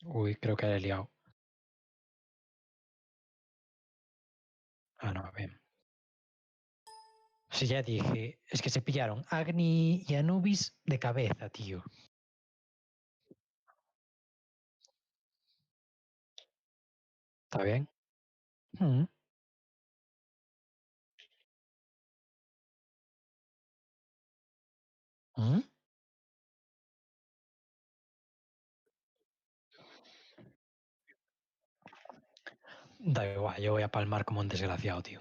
Uy, creo que le he liado. Ah, no, bien. Sí, ya dije, es que se pillaron Agni y Anubis de cabeza, tío. ¿Está bien? Mm. Mm. Da igual, yo voy a palmar como un desgraciado, tío.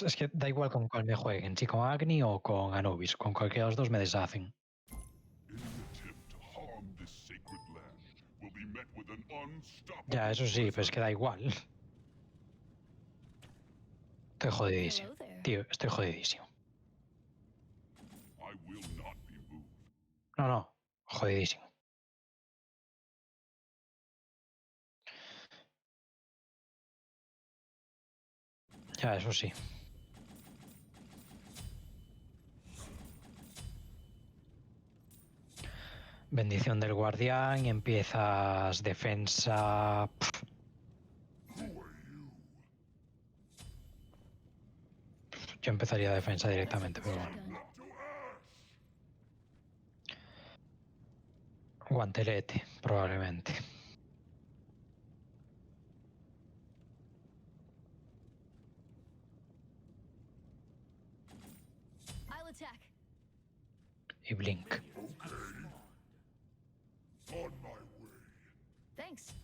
Es que da igual con cuál me jueguen, si con Agni o con Anubis. Con cualquiera de los dos me deshacen. Ya, eso sí, pero es que da igual. Estoy jodidísimo. Hello there. Tío, estoy jodidísimo. No, no, jodidísimo. Ya, eso sí. Bendición del guardián y empiezas defensa. Yo empezaría defensa I took directamente, the pero bueno. shotgun. Guantelete, probablemente. I'll attack. Y Blink. Thanks.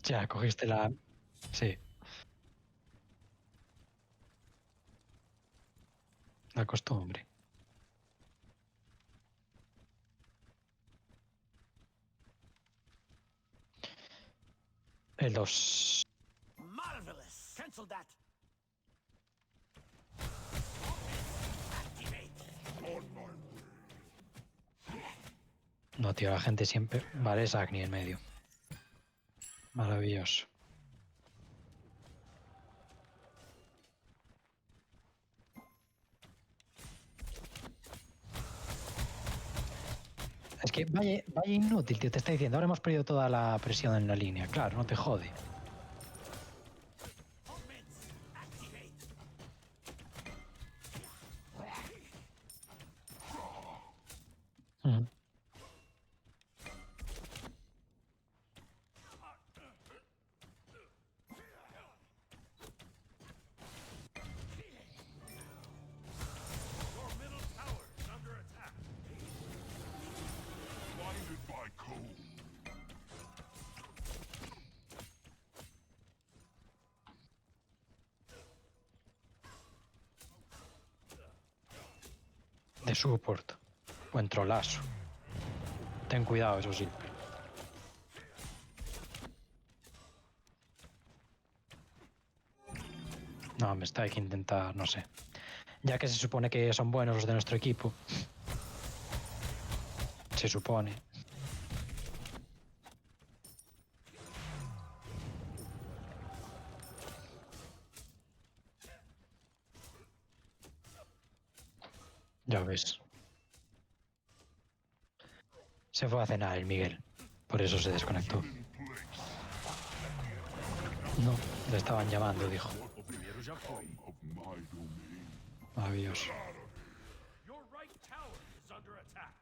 Ya, cogiste la. Sí, la costumbre. El 2. Marvelous. Cancel that. No, tío, la gente siempre. Vale, es Agni en medio. Maravilloso. Es que vaya inútil, tío. Te está diciendo, ahora hemos perdido toda la presión en la línea. Claro, no te jode. Augments. Activate. Mm. Your middle tower is under attack. Blinded by cold. De support. Buen trolazo. Ten cuidado, eso sí. No, me está hay que intentar, no sé. Ya que se supone que son buenos los de nuestro equipo. Se supone. Ya ves. Se fue a cenar el Miguel. Por eso se desconectó. No, le estaban llamando, dijo. O primeiro já foi. Maravilloso. Your right tower is under attack.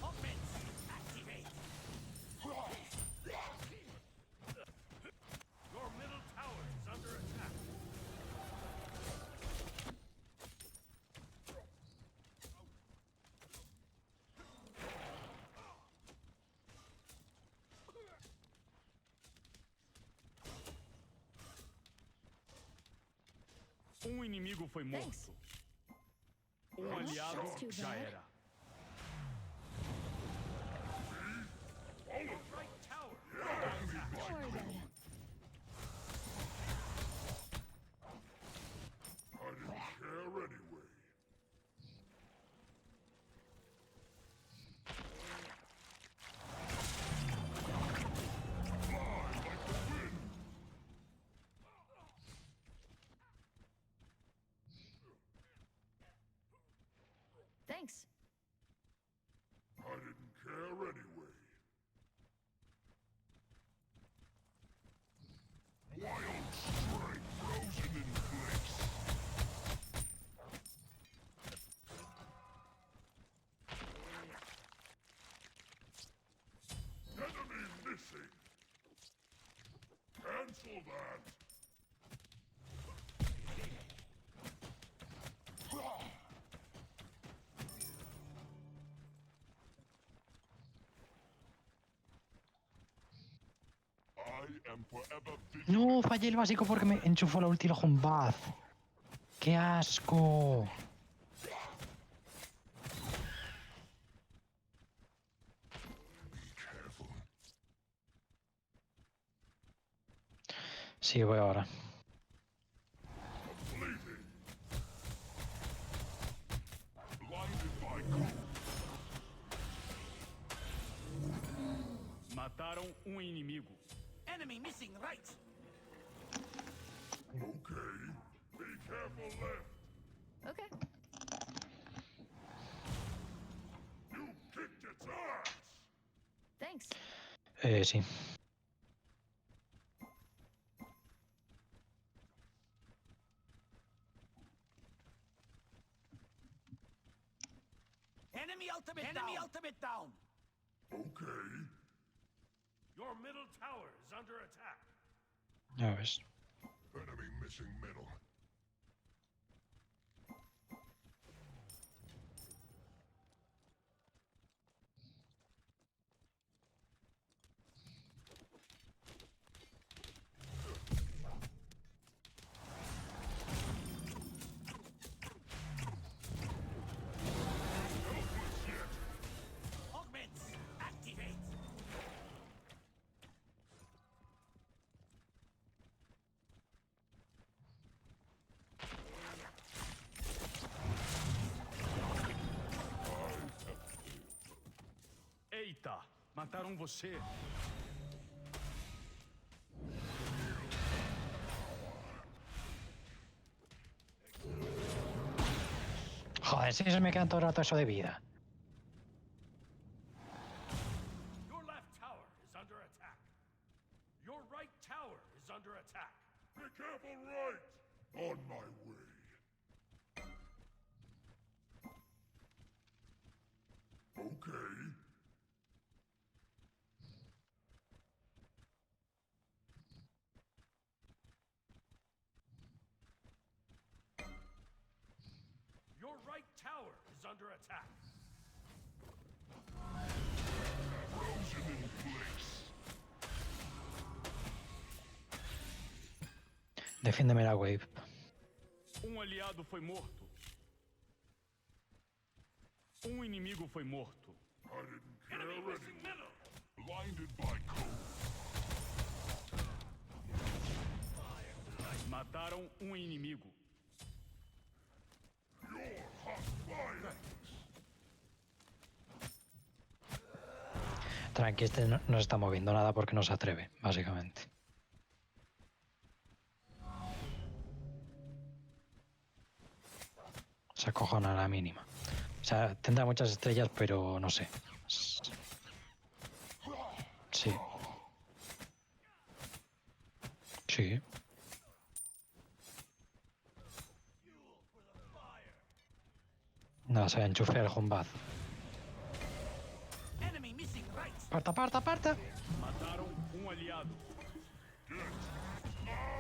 Augments. Activate. Your middle tower is under attack. Inimigo foi Thanks. morto. aliado That's too já bad. era. Your right tower. Don't worry about it. I didn't care anyway. Thanks. I didn't care anyway. Wild strength frozen in place. Enemy missing. Cancel that. I am forever vigilant. No, fallé el básico porque me enchufó la ulti con Baz. ¡Qué asco! Careful. Sí, voy ahora. Bleeding. Blinded by cold. Mataram um inimigo. Enemy missing right. Okay. Be careful left. Okay. You kicked its ass. Thanks. Sí. Enemy ultimate down. Okay. Your middle tower is under attack. Ya ves. Enemy missing middle. Augments. Activate. Eita, mataram você. Joder, si se me queda todo el rato eso de vida. Your left tower is under attack. Your right tower is under attack. Be careful right. On my way. Okay. Your right tower is under attack. Frozen in place. Defiéndeme la wave. Um aliado foi morto. Um inimigo foi morto. I didn't care Enemy anyway. missing middle. Blinded by cold. Mataram um inimigo. Your hot fire. Tranqui, este no se está moviendo nada porque no se atreve, básicamente. Se acojona a la mínima. O sea, tendrá muchas estrellas, pero no sé. Sí. Sí. No, se enchufe el Humbaz. Enemy missing right. ¡Aparta, aparta, aparta! Mataram um aliado.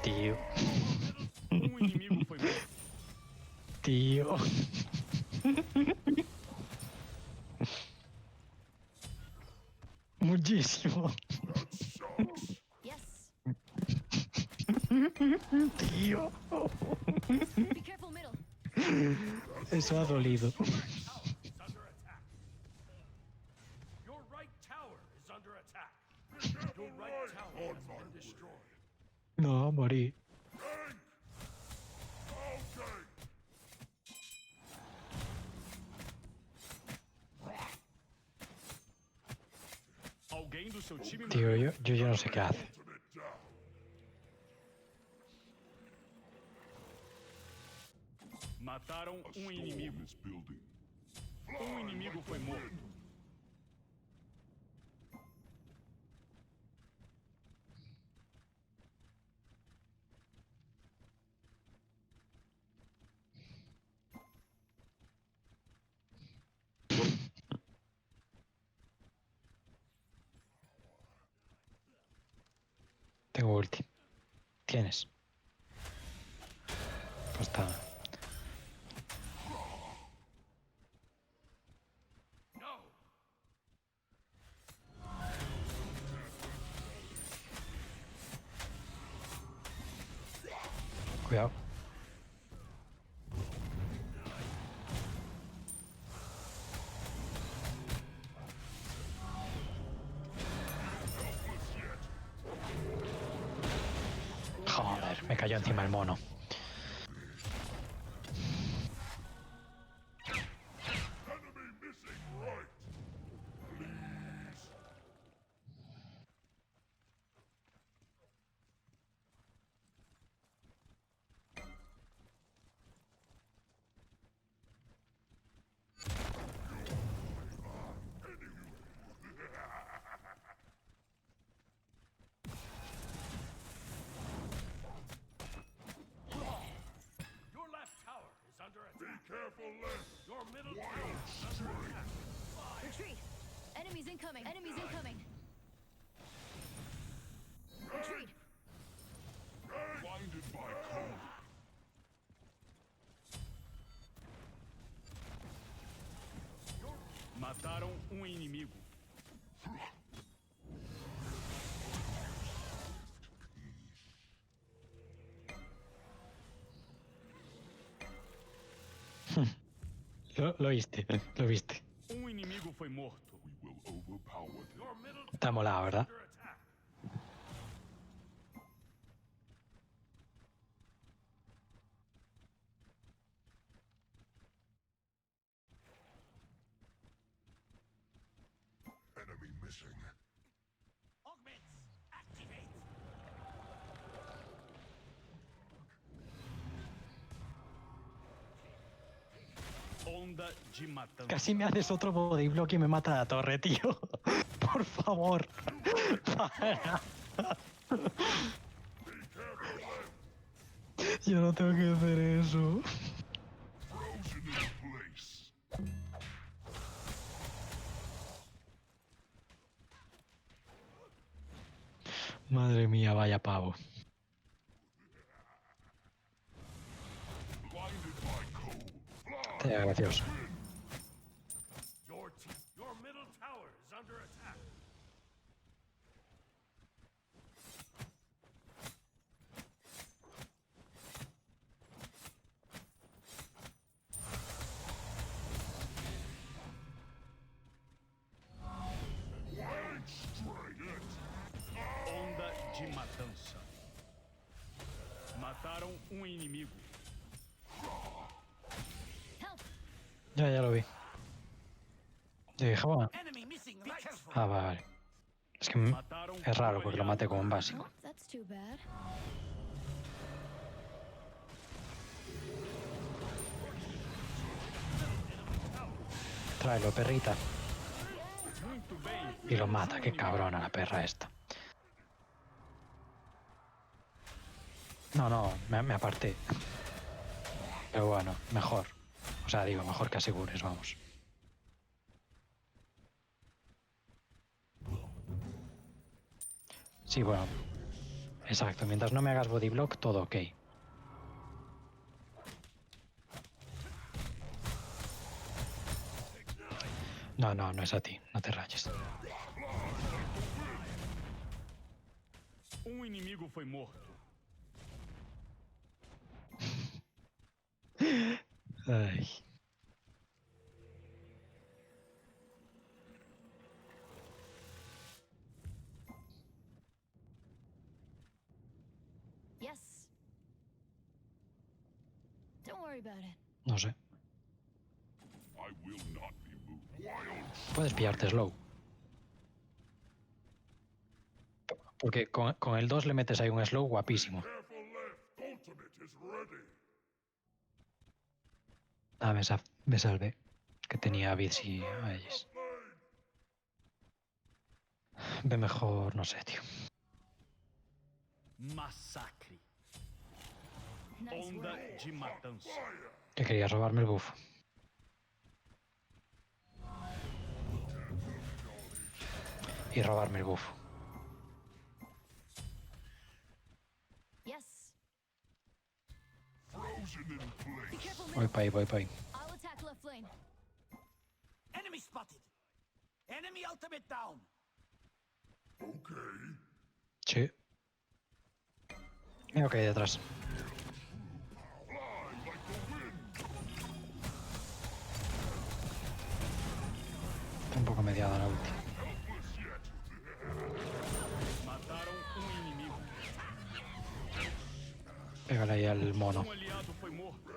Tío. Um inimigo foi morto. Tío. Muchísimo. That sucks. Yes. Tío. Be careful, middle. That Eso ha dolido. Your right tower is under attack. Your right tower has been destroyed. No, morí. Alguém do seu time Tío, morreu. yo ya no sé qué hace. Mataram um inimigo. Um inimigo foi morto. Tengo ulti. ¿Tienes? Pues está. Cuidado. Joder, me cayó encima el mono. Your left tower is under attack. Be careful, left. Your middle tower is under attack. Retreat. Enemies incoming. Enemies incoming. Retreat. Blinded by cold. Mataram um inimigo. Lo viste, lo viste. Um inimigo foi morto. We will overpower them. Your middle Está molado, ¿verdad? under attack. Enemy missing. Augments. Activate. Onda de matança. Casi me haces otro body block y me mata la torre, tío. Por favor. Para. Yo no tengo que hacer eso. Frozen in place. Madre mía, vaya pavo. Blinded by cold. Está gracioso. Your middle tower is under attack. Onda de matança. Mataram um inimigo. Help. Ya lo vi. Yo dije, bueno. Enemy missing right. Be careful. Ah, vale. Es que Mataram es raro um porque lo aliado. maté como un básico. Oh, that's too bad. Tráelo, perrita. Muito bem. Y lo mata, qué cabrona la perra esta. No, me aparté. Pero bueno, mejor. O sea, digo, mejor que asegures, vamos. Sí, bueno. Exacto, mientras no me hagas body block, todo ok. No es a ti, no te rayes. Um inimigo foi morto. Ay. worry about it. No sé. I will not be moved. Wild Puedes pillarte slow. Porque con el 2 le metes ahí un slow guapísimo. careful left. Ultimate is ready. Ah, me salvé. Que tenía a Viz y a ellos. Ve mejor, no sé, tío. Massacre. Nice Onda work. de matança. Que querías robarme el buff. Y robarme el buff. Yes. Frozen in Be place. careful, Voy middle. para ahí, voy para ahí. I'll attack left lane. Enemy spotted. Enemy ultimate down. Okay. Sí. Mira que hay detrás. Fly like the wind. Está un poco mediada la ulti. Helpless yet. Mataram inimigo. Pégale ahí al mono. Aliado foi morto.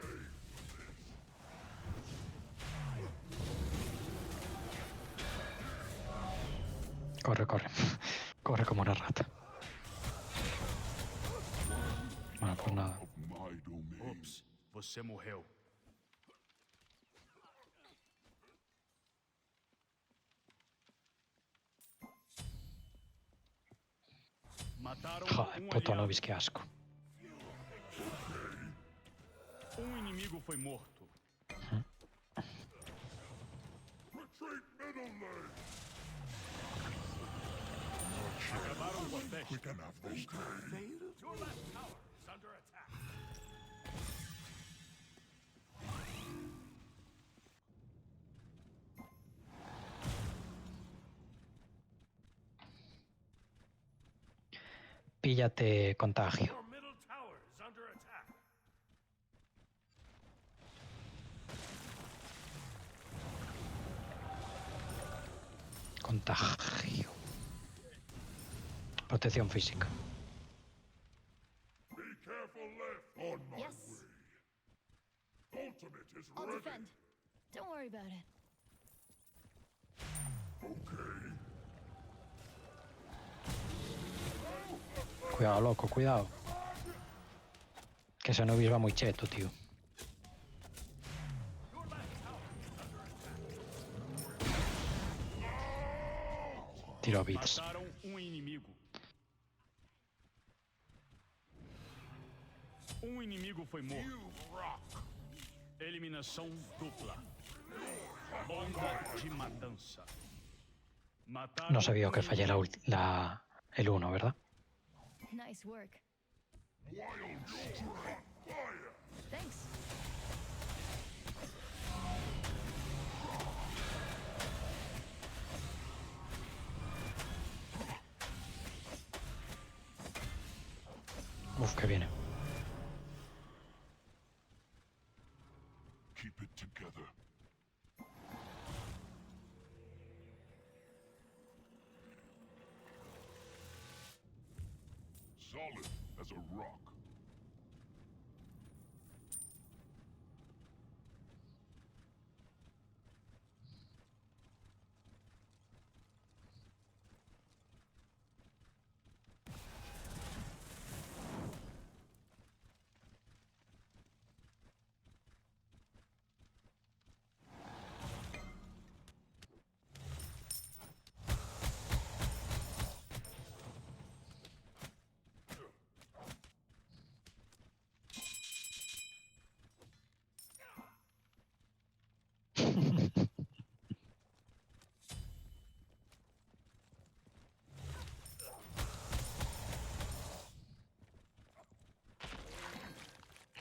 Corre, corre. Corre como una rata. Bueno, pues nada. Of my domain. Ops, você morreu. Mataram Joder, puto aliado. Anubis, qué asco. Inimigo foi morto. Retreat middle lane. Acabaram com a festa. Quick enough this time. Your left tower is under attack. Píllate contagio. Your middle tower is under attack. Contagio. Protección física. Be careful left. On my Yes. way. Ultimate is I'll ready. defend. Don't worry about it. Okay. Cuidado, loco, cuidado. Que ese Anubis va muy cheto, tío. Tiro bits. Mataram inimigo. Inimigo foi morto. You rock. Eliminação dupla. Onda de matança. Mataram No se vio que fallé el 1, ¿verdad? Nice work. Wild strike. Fire. Thanks. Uf, que viene. Keep it together. Solid as a rock.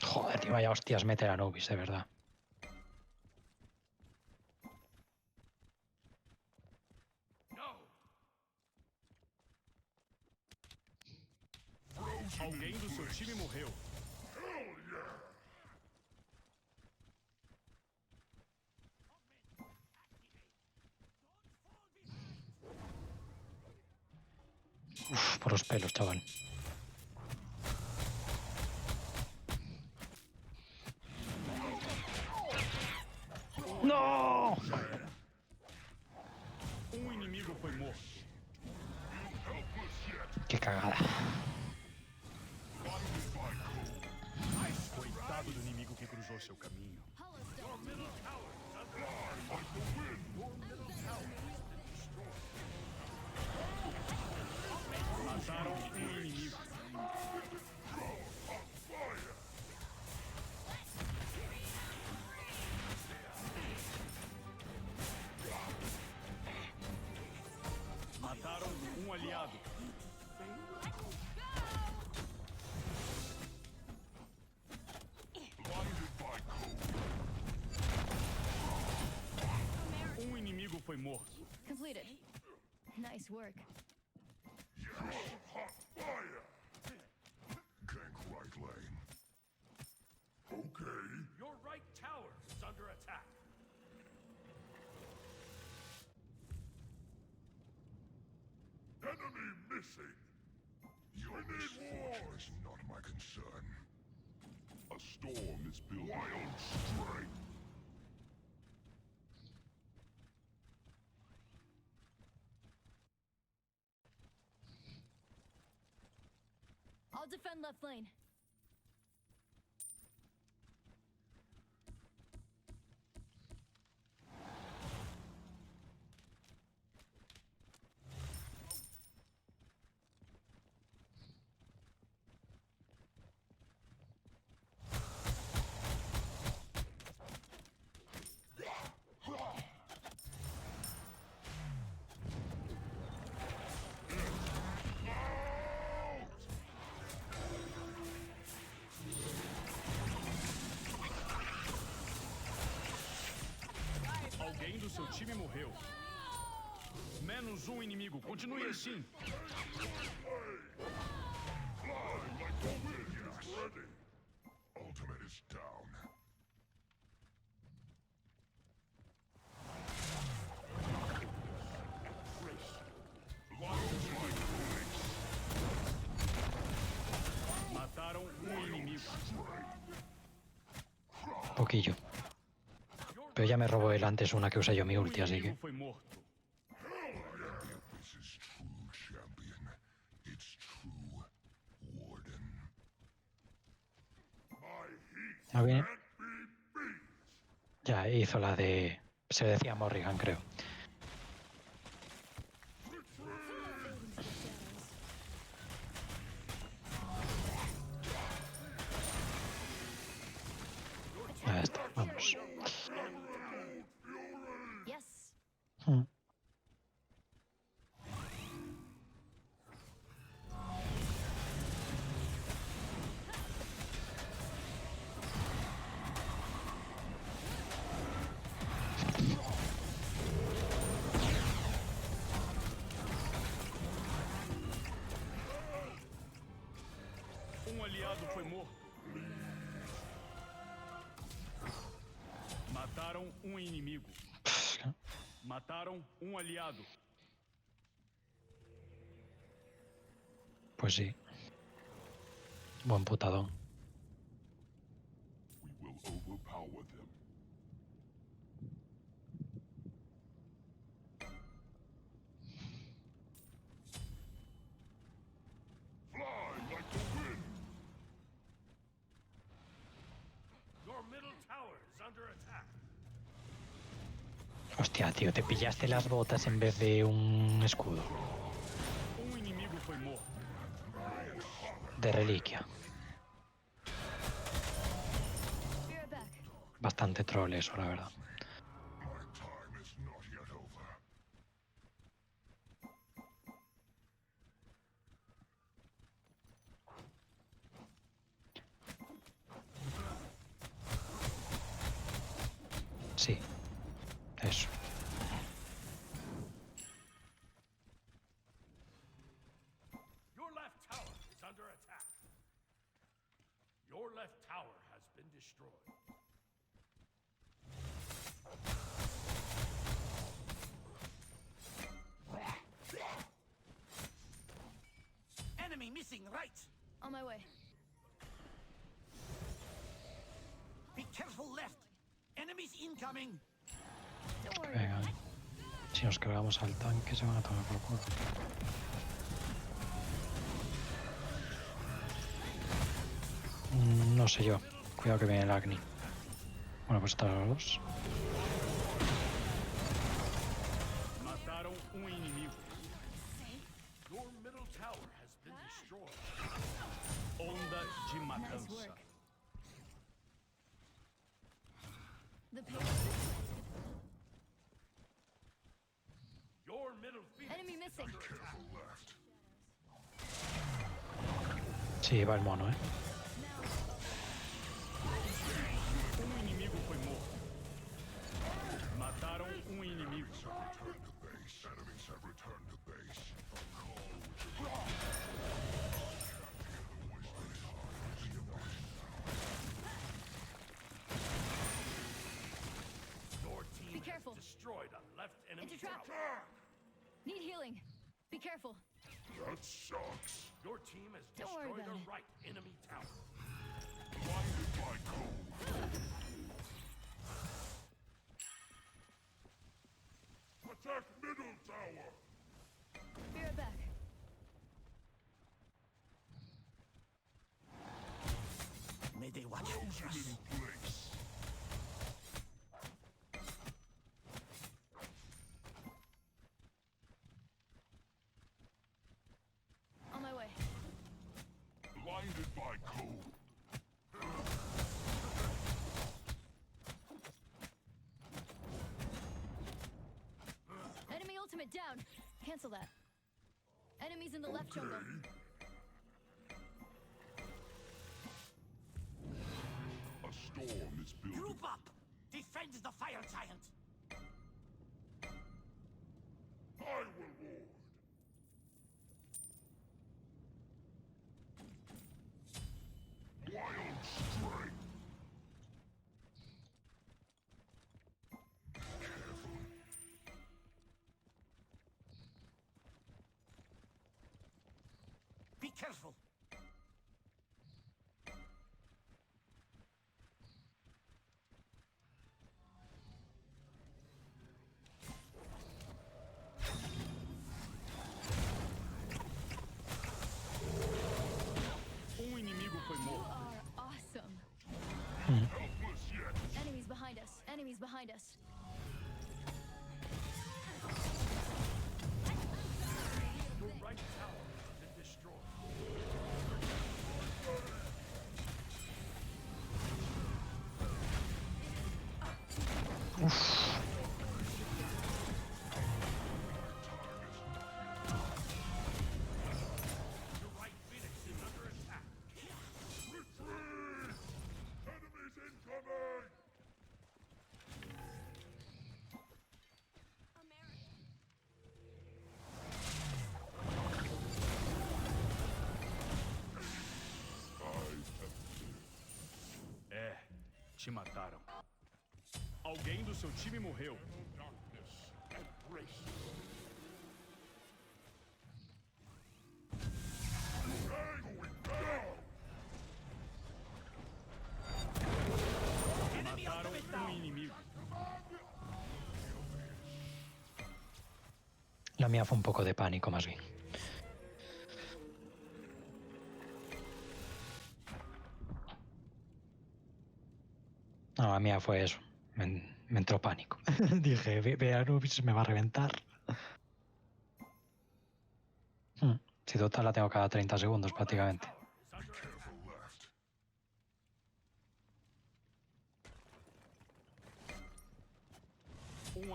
Joder, tío, vaya hostias meter a Anubis, de verdad. Alguém do seu time morreu. Uf, por los pelos, chaval. ¡No! Um inimigo foi morto. ¡Qué cagada! Coitado do inimigo que cruzou seu caminho. Hollow Stone. Mataram um inimigo. Mataram um aliado. Um inimigo foi morto. Completed. Nice work. Gank right lane. Okay. Your right tower is under attack. Enemy missing. Your misfortune is not my concern. A storm is building. Wild strength. I'll defend left lane. Alguém do seu time morreu. Menos um inimigo. Continue assim. Ultimate is down. Mataram um inimigo. Poquillo. Pero ya me robó él antes una que usé yo mi ulti, así que... Inimigo foi morto. This is true champion. It's true warden. ¿No viene? Ya hizo la de... Se decía Morrigan, creo. Ahí está, vamos. Yes. Mm. Um aliado foi morto. Mataram um inimigo. Mataram um aliado. Pues sí. Buen putadón. We will overpower them. Fly like the wind. Your middle tower is under attack. Hostia, tío, te pillaste las botas en vez de un escudo. Um inimigo foi morto. De reliquia. Be right back. Bastante troll eso, la verdad. My time is not yet over. Sí. Eso. Your left tower is under attack. Your left tower has been destroyed. Enemy missing right. On my way. Be careful left. Enemies incoming. Don't worry Venga. about it. Si nos cargamos al tanque se van a tomar por culo. No sé yo. Cuidado que viene el Agni. Bueno, pues están los dos. Mataram inimigo. Your middle tower has been destroyed. Onda de Nice matança. work. The pace is Your middle field enemy missing. Sí, va el mono, inimigo foi morto. Mataram inimigo. Return to base. Enemies have returned to base. Your team Be careful. has destroyed a left enemy It's a trap. tower. Need healing. Be careful. That sucks. Your team has Don't worry destroyed about a it. right enemy tower. Blinded by cold. Attack middle tower! Be right back. May they watch over us. In place. On my way. Blinded by cold. Enemy ultimate down. Cancel that. Enemies in the left jungle. A storm is building. Group up! Defend the fire giant! I will ward. Wild strength. Be careful! Inimigo foi You morto. are awesome. Helpless yet. Enemies behind us. Enemies behind us. Your right tower has been destroyed. Your right Phoenix is under attack. Retreat! Enemies incoming! Te mataram. Alguém do seu time morreu. Darkness embrace. Going down! Enemy Mataram ultimate down! inimigo. La mía fue un poco de pánico más bien. No, la mía fue eso. Me entró pánico. Dije, ve a Anubis, me va a reventar. Si total la tengo cada 30 segundos prácticamente.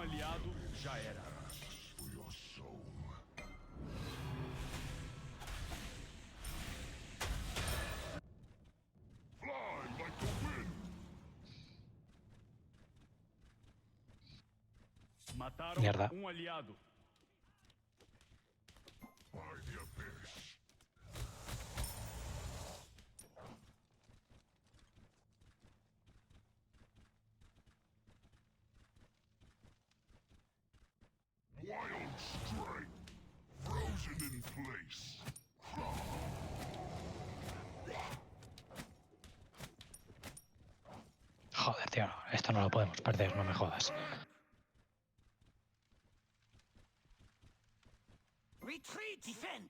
Aliado já era. For your soul. Fly like the wind! Mataram Merda. aliado. By the abyss. Wild strength. Frozen in place. Joder, tío, esto no lo podemos perder, no me jodas. Retreat! Defend!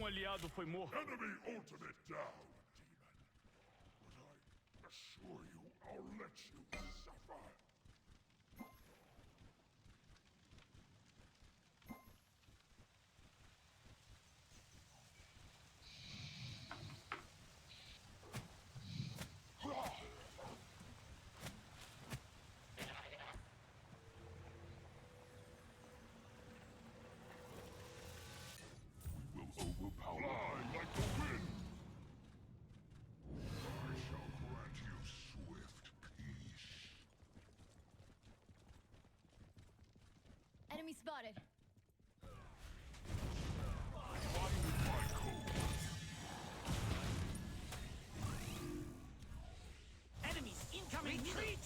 Aliado foi morto. Enemy ultimate down, demon. But I assure you, I'll let you suffer. We will overpower. Fly like the wind. I shall grant you swift peace. Enemy spotted. Enemies incoming! Retreat!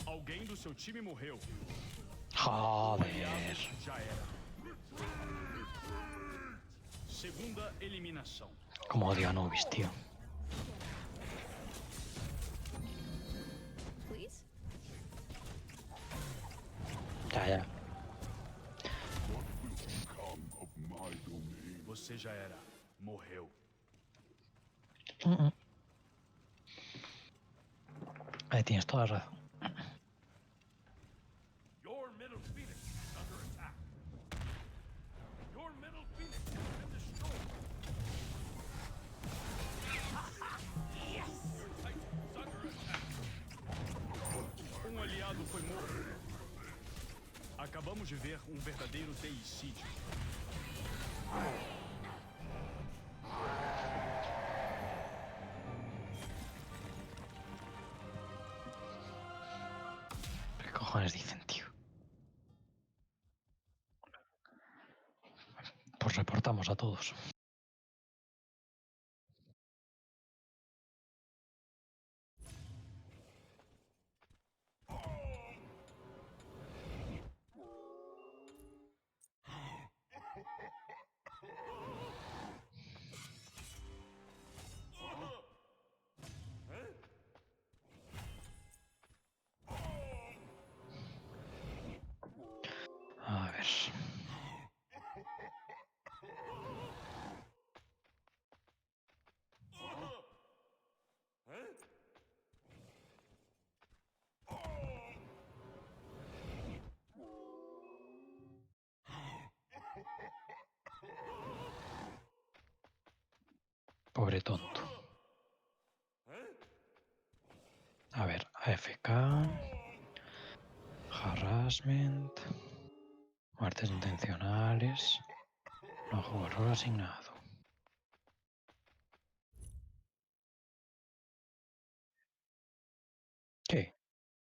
Alguém do seu time morreu. Joder. Já era. Segunda eliminação. Como odio a Anubis, tío. Please? Ya, ya. What will become of my domain? Você já era. Morreu. Ahí tienes toda la razón. Your middle phoenix is under attack. Your middle phoenix has been destroyed. Yes! Your titan is under attack. Aliado foi morto. Acabamos de ver verdadeiro deicídio. ¿Qué cojones dicen, tío? Pues reportamos a todos. A ver. Pobre tonto. A ver, AFK. Harassment. Muertes intencionales. No jugador asignado. ¿Qué?